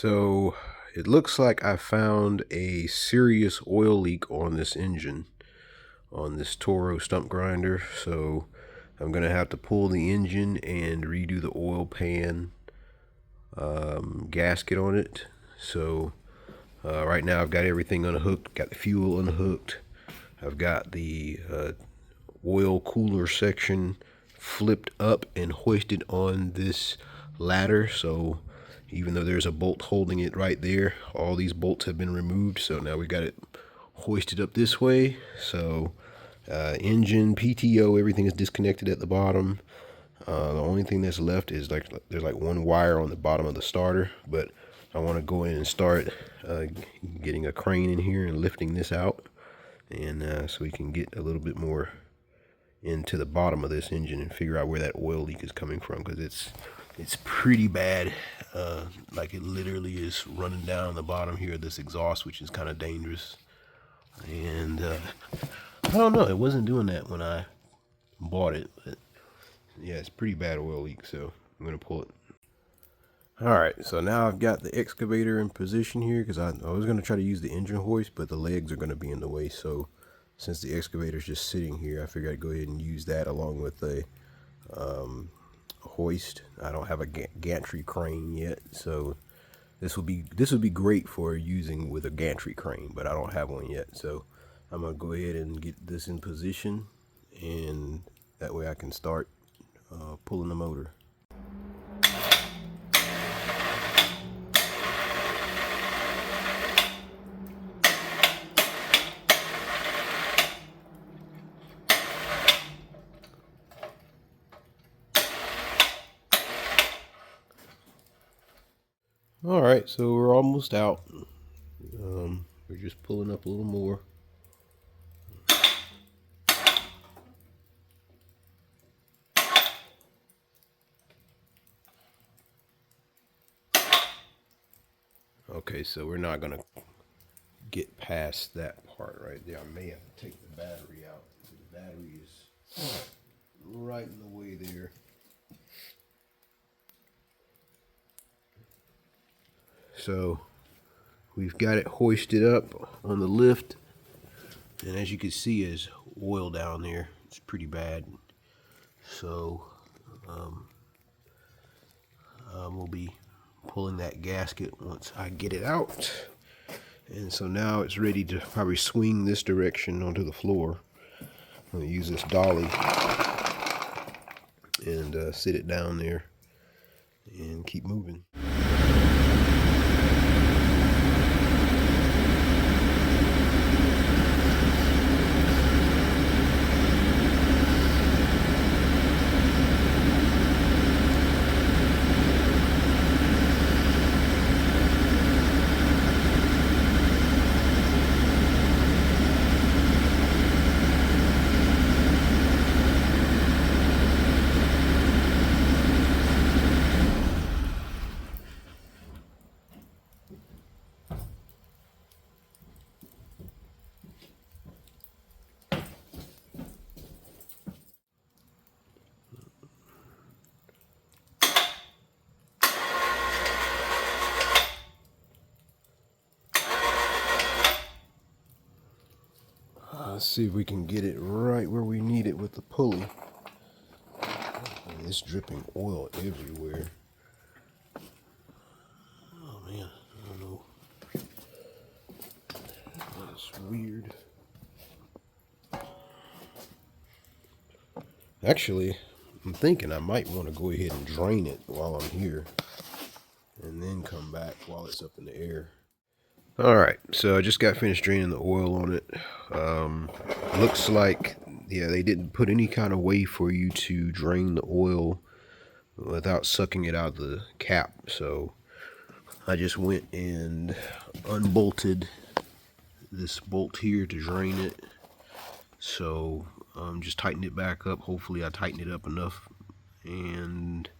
So it looks like I found a serious oil leak on this engine, on this Toro stump grinder. So I'm gonna have to pull the engine and redo the oil pan gasket on it. So right now I've got everything unhooked, got the fuel unhooked. I've got the oil cooler section flipped up and hoisted on this ladder. So even though there's a bolt holding it right there, all these bolts have been removed. So now we got it hoisted up this way. So engine, PTO, everything is disconnected at the bottom. The only thing that's left is there's like one wire on the bottom of the starter, but I want to go in and start getting a crane in here and lifting this out, and so we can get a little bit more into the bottom of this engine and figure out where that oil leak is coming from, because it's pretty bad. Like it literally is running down the bottom here of this exhaust, which is kind of dangerous. And I don't know, it wasn't doing that when I bought it, but yeah, it's pretty bad oil leak, so I'm gonna pull it. All right, so now I've got the excavator in position here, because I was gonna try to use the engine hoist, but the legs are gonna be in the way. So since the excavator is just sitting here, I figured I'd go ahead and use that along with a hoist. I don't have a gantry crane yet, so this would be great for using with a gantry crane, but I don't have one yet. So I'm gonna go ahead and get this in position, and that way I can start pulling the motor. All right, so we're almost out. We're just pulling up a little more. Okay, so we're not gonna get past that part right there. I may have to take the battery out. The battery is right in the way there. So we've got it hoisted up on the lift, and as you can see, there's oil down there. It's pretty bad. So we'll be pulling that gasket once I get it out. And so now it's ready to probably swing this direction onto the floor. I'm going to use this dolly and sit it down there and keep moving. Let's see if we can get it right where we need it with the pulley. It's dripping oil everywhere. Oh man, I don't know. That's weird. Actually, I'm thinking I might want to go ahead and drain it while I'm here, and then come back while it's up in the air. Alright, so I just got finished draining the oil on it. Looks like, yeah, they didn't put any kind of way for you to drain the oil without sucking it out of the cap. So I just went and unbolted this bolt here to drain it. So just tighten it back up. Hopefully I tightened it up enough, and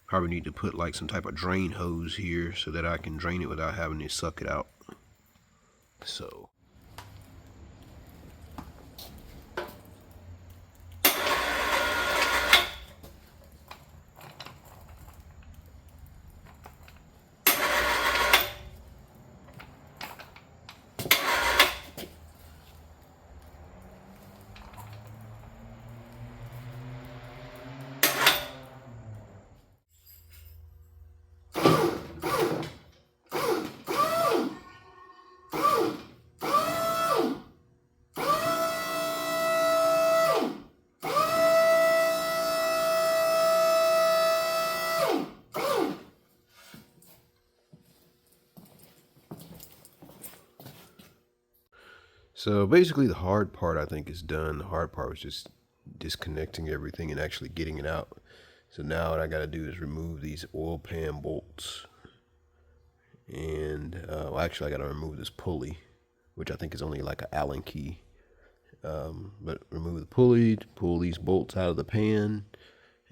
probably need to put like some type of drain hose here so that I can drain it without having to suck it out. So So basically the hard part I think is done. The hard part was just disconnecting everything and actually getting it out. So now what I got to do is remove these oil pan bolts. And well, actually I got to remove this pulley, which I think is only like an Allen key. But remove the pulley, pull these bolts out of the pan,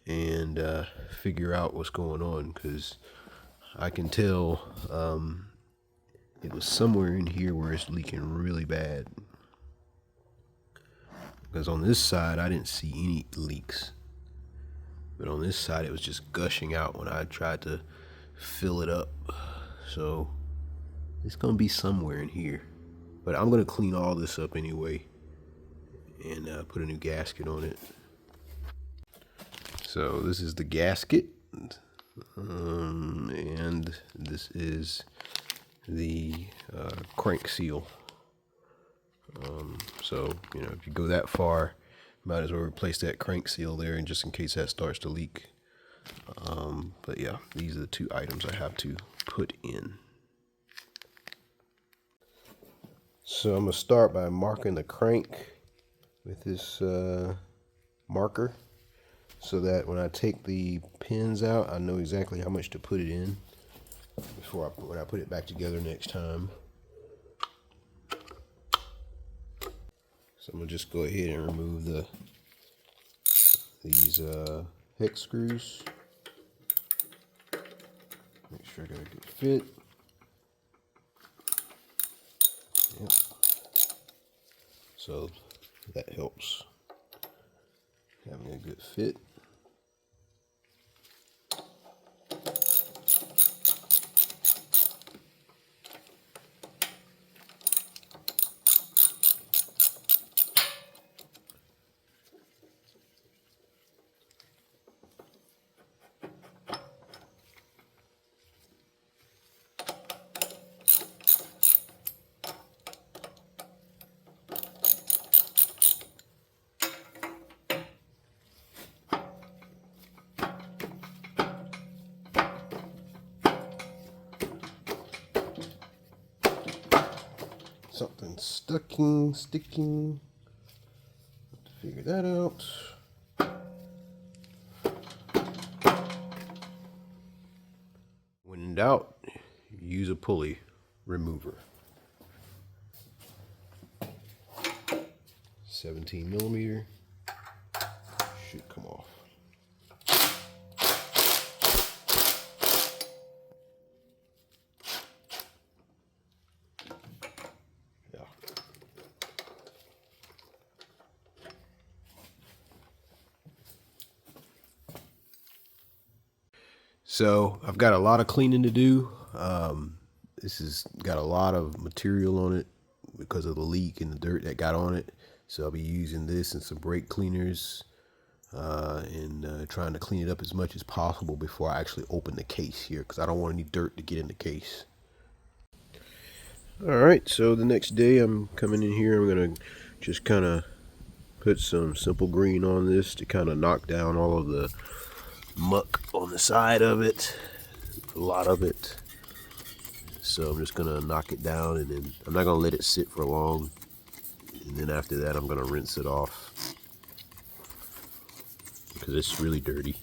and figure out what's going on, because I can tell it was somewhere in here where it's leaking really bad. Because on this side I didn't see any leaks, but on this side it was just gushing out when I tried to fill it up. So it's gonna be somewhere in here, but I'm gonna clean all this up anyway and put a new gasket on it. So this is the gasket, and this is the crank seal. So you know, if you go that far, might as well replace that crank seal there, and just in case that starts to leak. But yeah, these are the two items I have to put in. So I'm gonna start by marking the crank with this marker, so that when I take the pins out, I know exactly how much to put it in before when I put it back together next time. So I'm gonna just go ahead and remove these hex screws. Make sure I got a good fit. Yep. So that helps, having a good fit. Something sticking. Have to figure that out. When in doubt, use a pulley remover. 17mm should come off. So I've got a lot of cleaning to do. This has got a lot of material on it because of the leak and the dirt that got on it. So I'll be using this and some brake cleaners and trying to clean it up as much as possible before I actually open the case here, because I don't want any dirt to get in the case. Alright, so the next day I'm coming in here. I'm going to just kind of put some simple green on this to kind of knock down all of the muck on the side of it, a lot of it. So I'm just gonna knock it down, and then I'm not gonna let it sit for long, and then after that I'm gonna rinse it off because it's really dirty.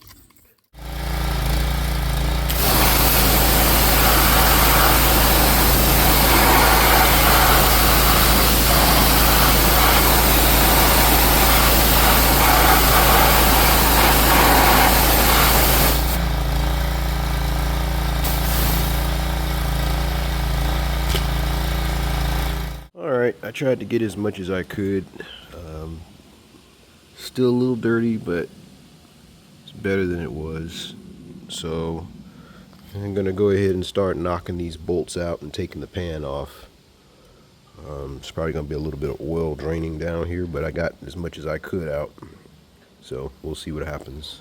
Alright, I tried to get as much as I could. Still a little dirty, but it's better than it was. So I'm going to go ahead and start knocking these bolts out and taking the pan off. It's probably going to be a little bit of oil draining down here, but I got as much as I could out. So we'll see what happens.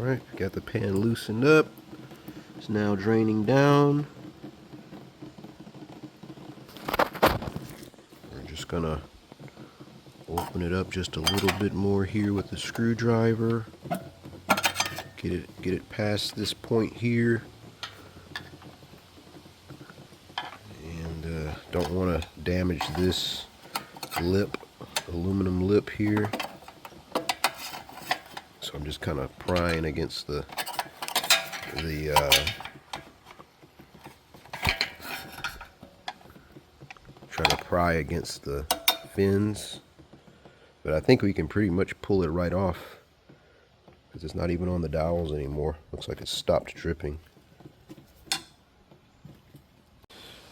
Alright, got the pan loosened up. It's now draining down. We're just gonna open it up just a little bit more here with the screwdriver. Get it past this point here. And don't want to damage this lip, aluminum lip here. So I'm just kind of prying against the trying to pry against the fins, but I think we can pretty much pull it right off because it's not even on the dowels anymore. Looks like it's stopped dripping.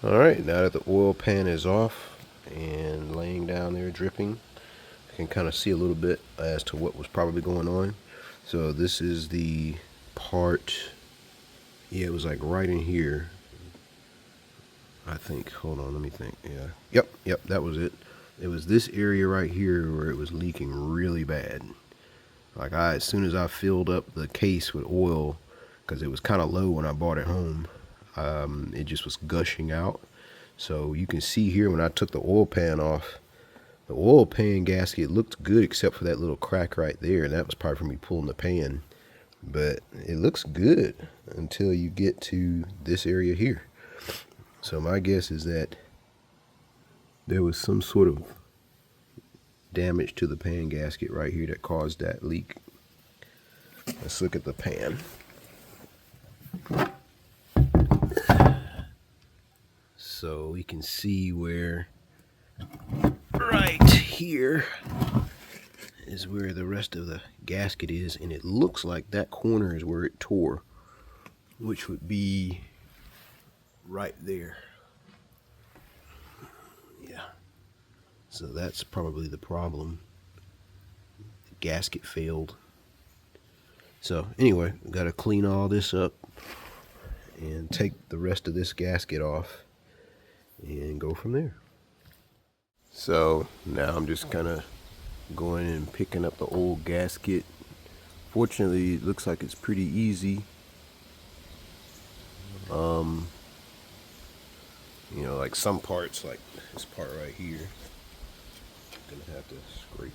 Alright, now that the oil pan is off and laying down there dripping, I can kind of see a little bit as to what was probably going on. So this is the part, yeah, it was like right in here, I think. Hold on, let me think. Yeah, yep, that was it. It was this area right here where it was leaking really bad. Like as soon as I filled up the case with oil, because it was kind of low when I bought it home, it just was gushing out. So you can see here when I took the oil pan off, the oil pan gasket looked good except for that little crack right there, and that was probably from me pulling the pan. But it looks good until you get to this area here. So my guess is that there was some sort of damage to the pan gasket right here that caused that leak. Let's look at the pan. So we can see where right here is where the rest of the gasket is, and it looks like that corner is where it tore, which would be right there. Yeah, so that's probably the problem. The gasket failed. So anyway, we got to clean all this up and take the rest of this gasket off and go from there. So now I'm just kind of going and picking up the old gasket. Fortunately, it looks like it's pretty easy. You know, like some parts, like this part right here, I'm gonna have to scrape.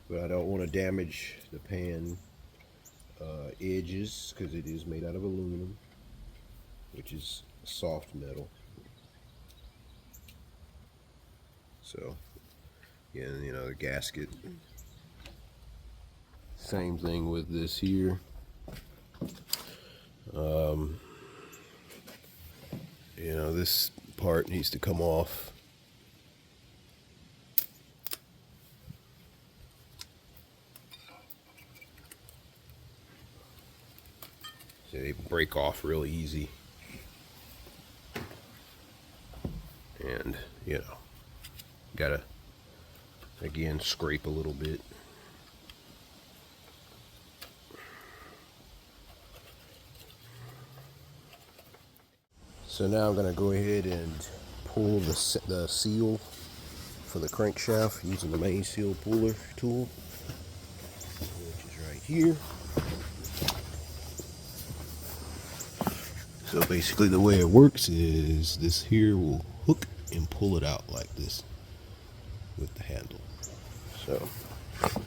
But I don't want to damage the pan edges because it is made out of aluminum, which is soft metal. So, yeah, you know, the gasket. Same thing with this here. You know, this part needs to come off. So they break off real easy. And, you know, gotta, again, scrape a little bit. So now I'm gonna go ahead and pull the seal for the crankshaft using the main seal puller tool, which is right here. So basically the way it works is this here will hook and pull it out like this with the handle. So I'm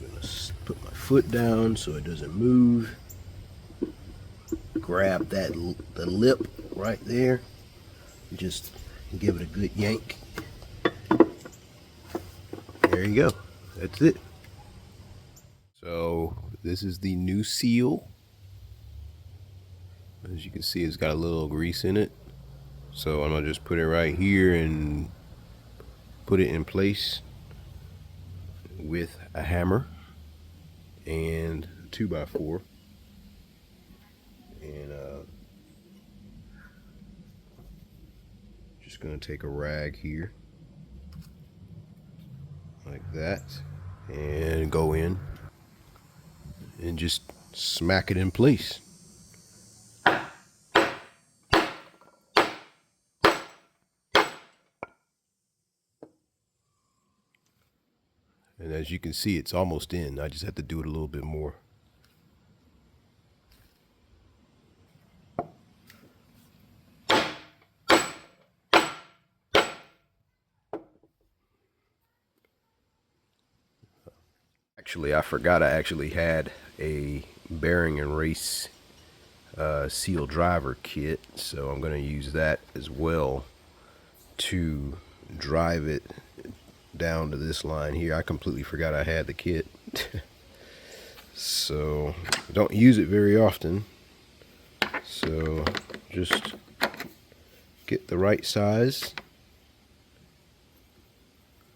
gonna put my foot down so it doesn't move. Grab that the lip right there. Just give it a good yank. There you go. That's it. So this is the new seal. As you can see, it's got a little grease in it. So I'm gonna just put it right here and put it in place with a hammer and a 2x4. And just gonna take a rag here like that and go in and just smack it in place. And as you can see, it's almost in. I just have to do it a little bit more. Actually, I forgot I actually had a bearing and race seal driver kit, so I'm going to use that as well to drive it down to this line here. I completely forgot I had the kit. So I don't use it very often, so just get the right size.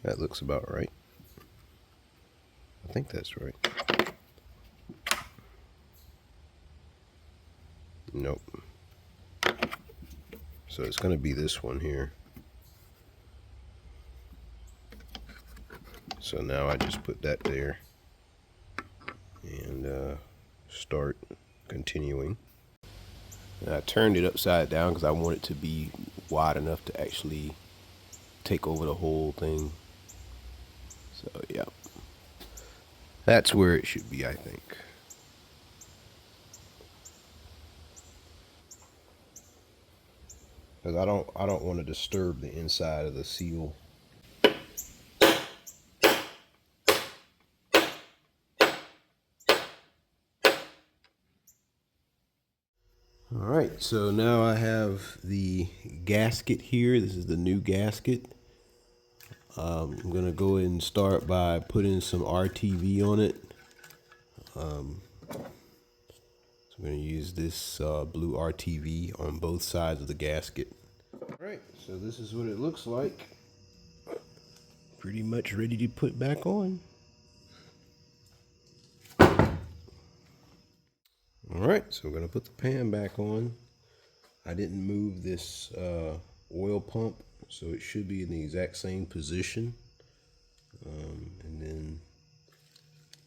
That looks about right. I think that's right. Nope. So it's going to be this one here. So now I just put that there and start continuing. And I turned it upside down because I want it to be wide enough to actually take over the whole thing. So yeah, that's where it should be, I think. Because I don't want to disturb the inside of the seal. Alright, so now I have the gasket here. This is the new gasket. I'm going to go ahead and start by putting some RTV on it. So I'm going to use this blue RTV on both sides of the gasket. Alright, so this is what it looks like. Pretty much ready to put back on. Alright, so we're going to put the pan back on. I didn't move this oil pump, so it should be in the exact same position. And then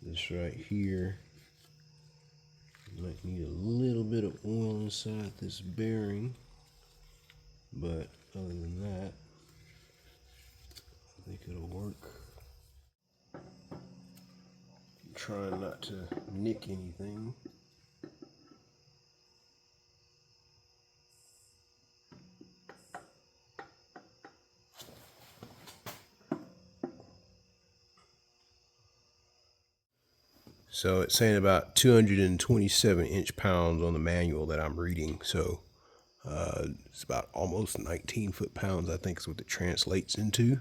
this right here, might need a little bit of oil inside this bearing, but other than that, I think it'll work. I'm trying not to nick anything. So it's saying about 227 inch-pounds on the manual that I'm reading. So it's about almost 19 foot-pounds, I think is what it translates into.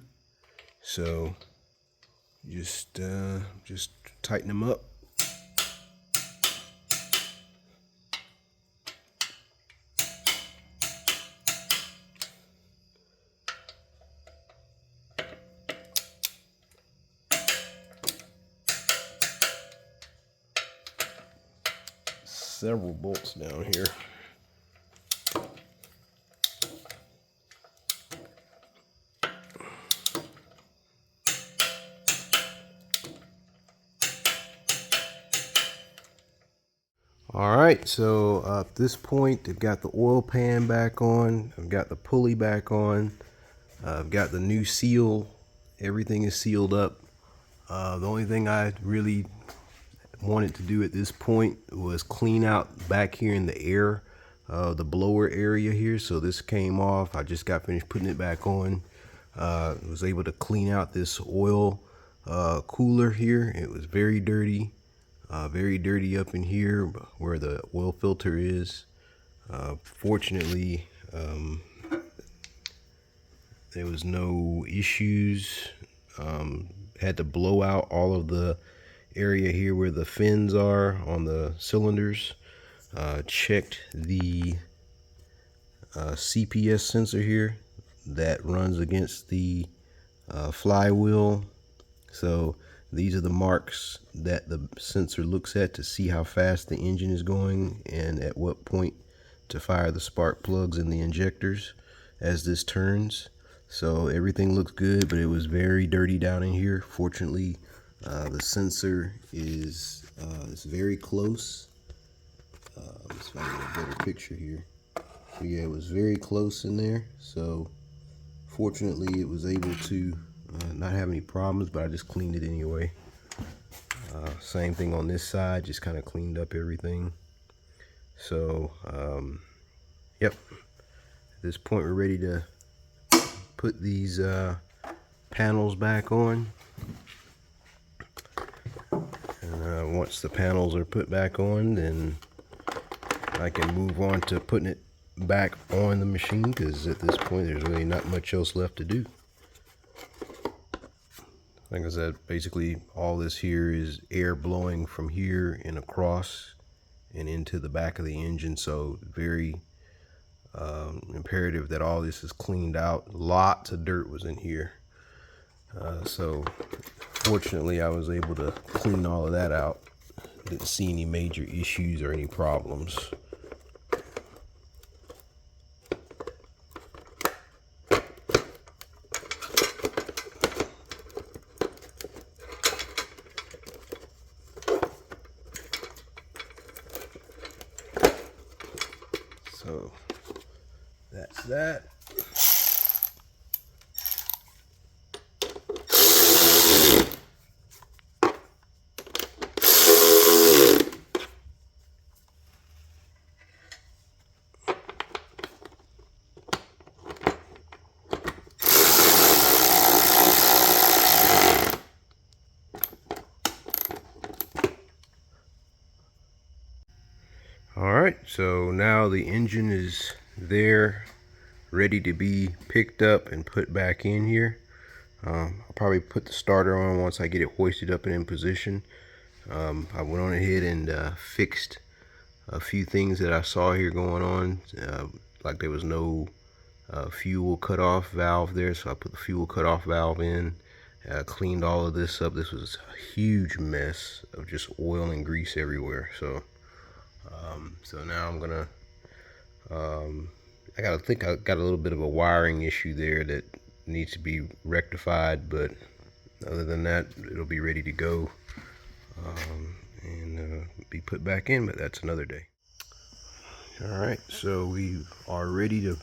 So just tighten them up. Several bolts down here. All right, so at this point, I've got the oil pan back on. I've got the pulley back on. I've got the new seal. Everything is sealed up. The only thing I really wanted to do at this point was clean out back here in the air, the blower area here. So this came off. I just got finished putting it back on. Was able to clean out this oil cooler here. It was very dirty up in here where the oil filter is. Fortunately, there was no issues. Had to blow out all of the area here where the fins are on the cylinders. Checked the CPS sensor here that runs against the flywheel. So these are the marks that the sensor looks at to see how fast the engine is going and at what point to fire the spark plugs in the injectors as this turns. So everything looks good, but it was very dirty down in here. Fortunately, the sensor is very close. Let's find a better picture here. But yeah, it was very close in there. So fortunately, it was able to not have any problems, but I just cleaned it anyway. Same thing on this side, just kind of cleaned up everything. So yep, at this point we're ready to put these panels back on. And once the panels are put back on, then I can move on to putting it back on the machine, because at this point there's really not much else left to do. Like I said, basically all this here is air blowing from here and across and into the back of the engine, so very imperative that all this is cleaned out. Lots of dirt was in here, so fortunately I was able to clean all of that out. Didn't see any major issues or any problems. So that's that. Alright, so now the engine is there, ready to be picked up and put back in here. I'll probably put the starter on once I get it hoisted up and in position. I went on ahead and fixed a few things that I saw here going on, like there was no fuel cutoff valve there, so I put the fuel cutoff valve in, cleaned all of this up. This was a huge mess of just oil and grease everywhere. So now I'm gonna I think I got a little bit of a wiring issue there that needs to be rectified, but other than that it'll be ready to go and be put back in, but that's another day. Alright, so we are ready to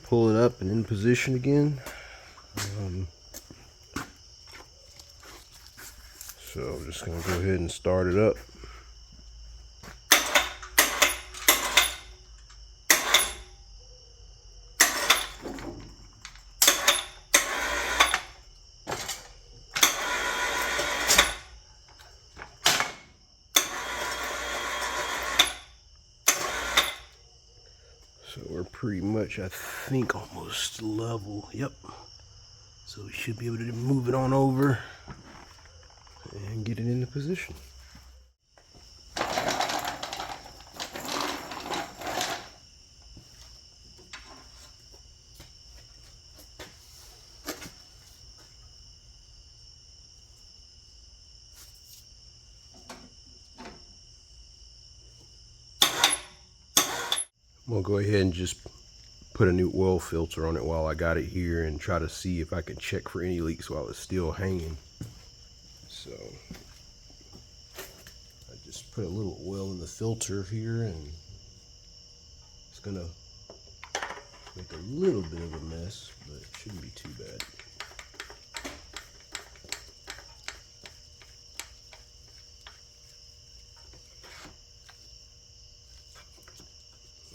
pull it up and in position again. So I'm just gonna go ahead and start it up. So we're pretty much, I think, almost level. Yep. So we should be able to move it on over and get it into position. I'm gonna go ahead and just put a new oil filter on it while I got it here and try to see if I can check for any leaks while it's still hanging. So I just put a little oil in the filter here, and it's gonna make a little bit of a mess, but it shouldn't be too bad.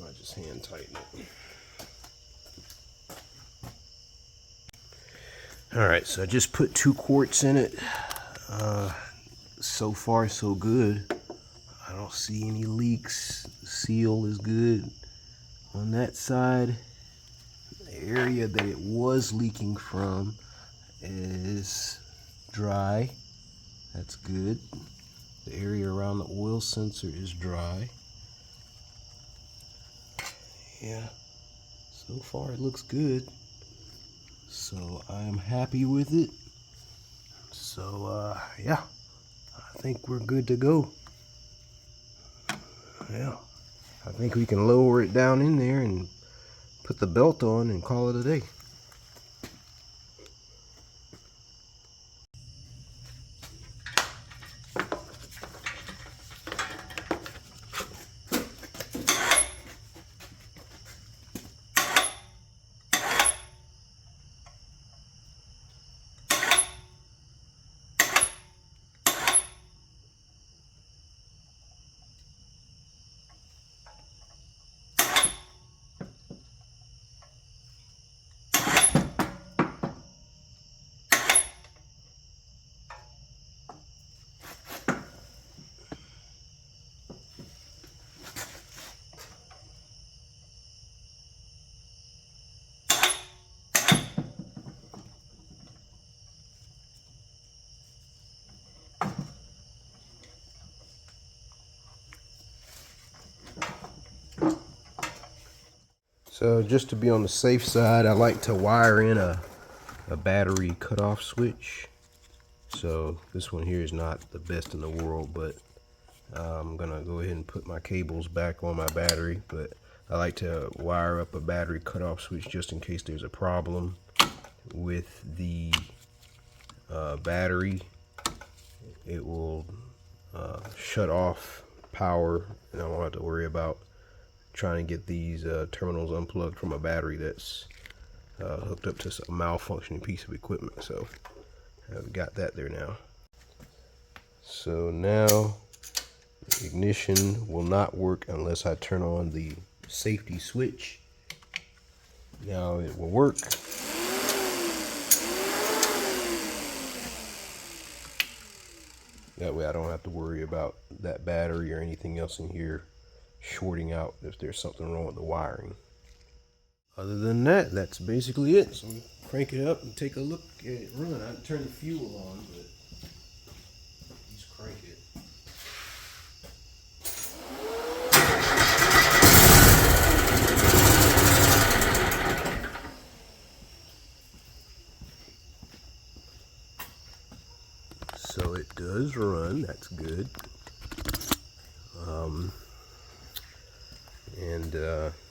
I just hand tighten it. Alright, so I just put 2 quarts in it. So far so good. I don't see any leaks. The seal is good on that side. The area that it was leaking from is dry. That's good. The area around the oil sensor is dry. Yeah, so far it looks good. So I'm happy with it. So yeah, I think we're good to go. Yeah, I think we can lower it down in there and put the belt on and call it a day. So just to be on the safe side, I like to wire in a battery cutoff switch. So this one here is not the best in the world, but I'm gonna go ahead and put my cables back on my battery. But I like to wire up a battery cutoff switch just in case there's a problem with the battery. It will shut off power, and I won't have to worry about trying to get these terminals unplugged from a battery that's hooked up to a malfunctioning piece of equipment. So I've got that there now. So now the ignition will not work unless I turn on the safety switch. Now it will work. That way I don't have to worry about that battery or anything else in here shorting out if there's something wrong with the wiring. Other than that, that's basically it. So crank it up and take a look at it run. I didn't turn the fuel on, but just crank it. So it does run, that's good.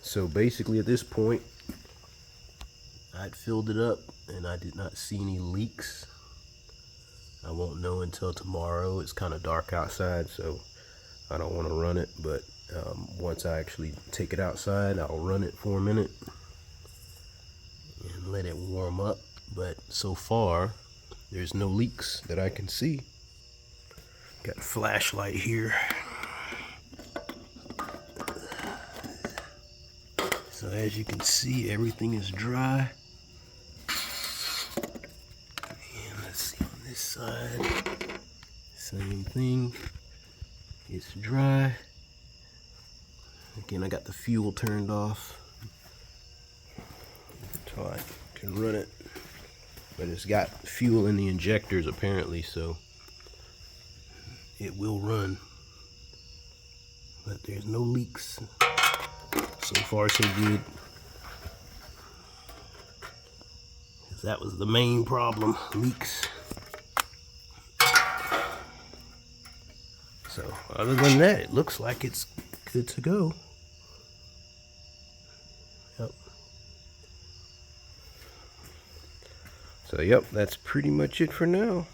So basically at this point, I'd filled it up and I did not see any leaks. I won't know until tomorrow. It's kind of dark outside, so I don't want to run it, but once I actually take it outside, I'll run it for a minute and let it warm up. But so far, there's no leaks that I can see. Got a flashlight here. So as you can see, everything is dry. And let's see on this side, same thing. It's dry. Again, I got the fuel turned off so I can run it. But it's got fuel in the injectors apparently, so it will run. But there's no leaks. So far so good. Because that was the main problem, leaks. So other than that, it looks like it's good to go. Yep. So yep, that's pretty much it for now.